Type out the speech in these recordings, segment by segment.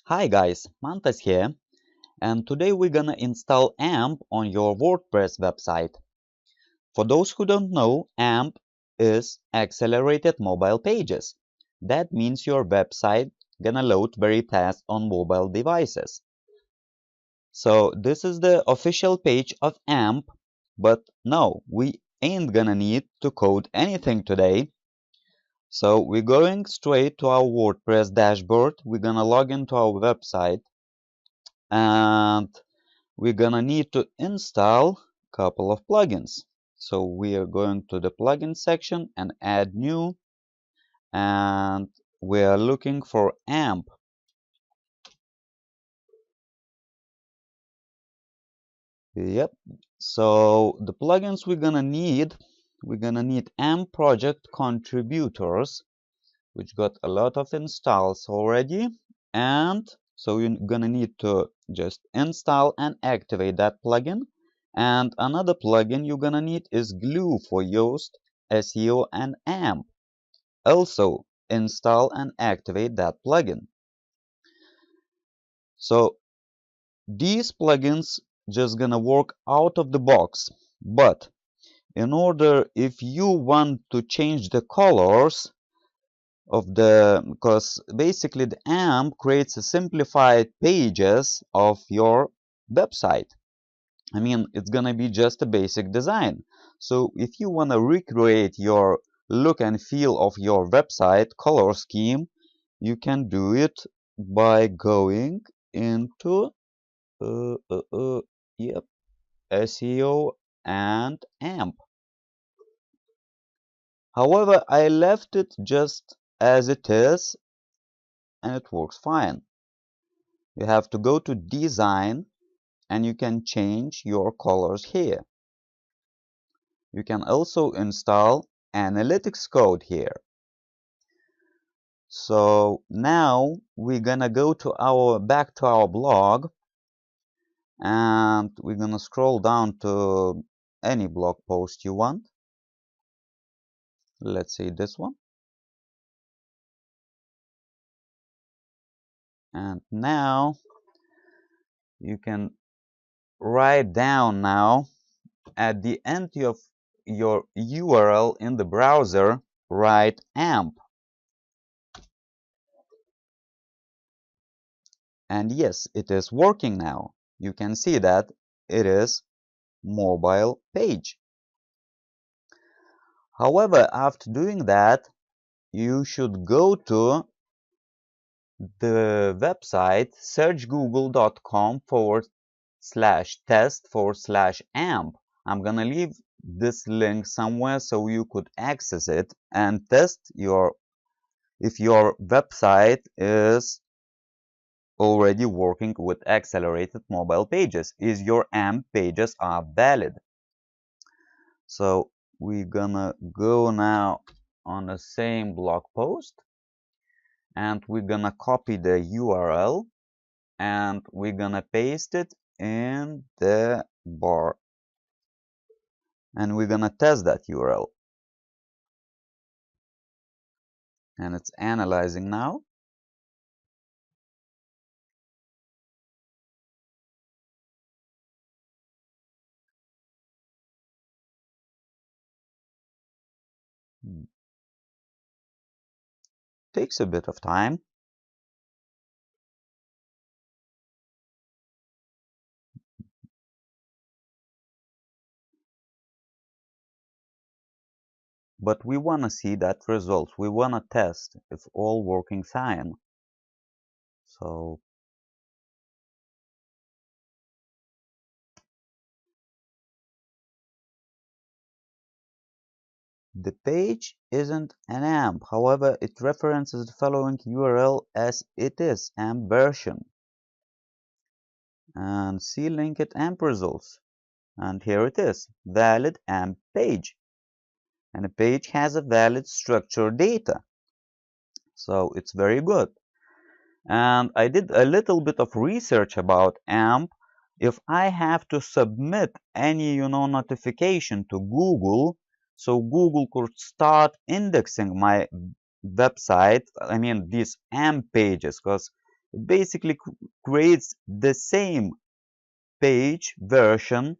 Hi guys, Mantas here, and today we're gonna install AMP on your WordPress website. For those who don't know, AMP is Accelerated Mobile Pages. That means your website gonna load very fast on mobile devices. So this is the official page of AMP, but no, we ain't gonna need to code anything today. So we're going straight to our WordPress dashboard. We're gonna log into our website and we're gonna need to install a couple of plugins. So we are going to the plugin section and add new, and we are looking for AMP. Yep. So the plugins we're gonna need AMP project contributors, which got a lot of installs already, and so you're gonna need to just install and activate that plugin. And another plugin you're gonna need is Glue for Yoast, SEO, and AMP. Also install and activate that plugin. So these plugins just gonna work out of the box, but in order, if you want to change the colors of because basically the AMP creates a simplified pages of your website. I mean, it's gonna be just a basic design. So if you want to recreate your look and feel of your website color scheme, you can do it by going into yep, SEO and AMP. However, I left it just as it is and it works fine. You have to go to design and you can change your colors here. You can also install analytics code here. So now we're gonna go to back to our blog, and we're gonna scroll down to any blog post you want. Let's say this one. And now you can write down now at the end of your URL in the browser, write AMP. And yes, it is working now. You can see that it is mobile page. However, after doing that, you should go to the website, search google.com/test/AMP. I'm gonna leave this link somewhere so you could access it and test if your website is already working with accelerated mobile pages. Is your AMP pages are valid? So we're gonna go now on the same blog post, and we're gonna copy the URL and we're gonna paste it in the bar, and we're gonna test that URL, and it's analyzing now. Takes a bit of time. But we want to see that result. We want to test if all working fine. So the page isn't an AMP. However, it references the following URL as it is AMP version. And see linked AMP results. And here it is, valid AMP page. And the page has a valid structured data. So it's very good. And I did a little bit of research about AMP. If I have to submit any notification to Google, so Google could start indexing my website, I mean these AMP pages, because It basically creates the same page version,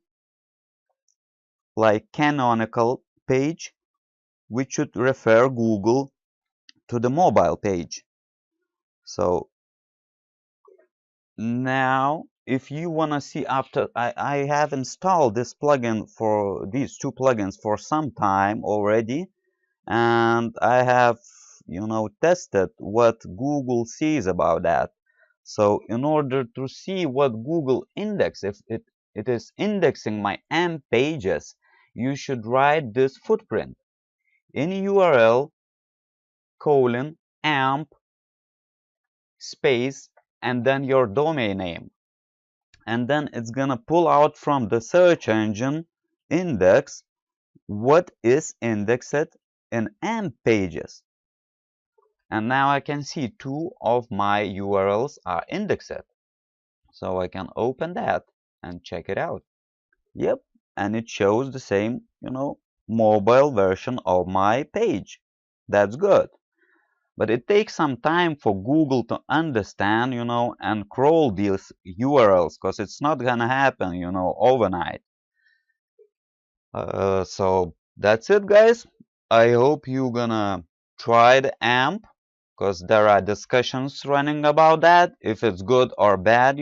like canonical page, which should refer Google to the mobile page. So now if you want to see, after I have installed this plugin, for these two plugins, for some time already, and I have tested what Google sees about that. So in order to see what Google index, if it is indexing my AMP pages, you should write this footprint in URL :amp space and then your domain name, and then it's gonna pull out from the search engine index what is indexed in AMP pages. And now I can see two of my URLs are indexed. So I can open that and check it out. Yep, and it shows the same, mobile version of my page. That's good. But it takes some time for Google to understand, and crawl these URLs, because it's not gonna happen, overnight. So that's it, guys. I hope you're gonna try the AMP, because there are discussions running about that, if it's good or bad,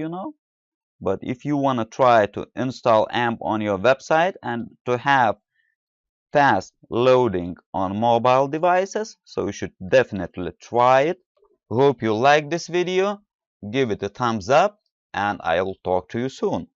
But if you want to try to install AMP on your website and to have fast loading on mobile devices, so you should definitely try it. Hope you like this video. Give it a thumbs up, and I'll talk to you soon.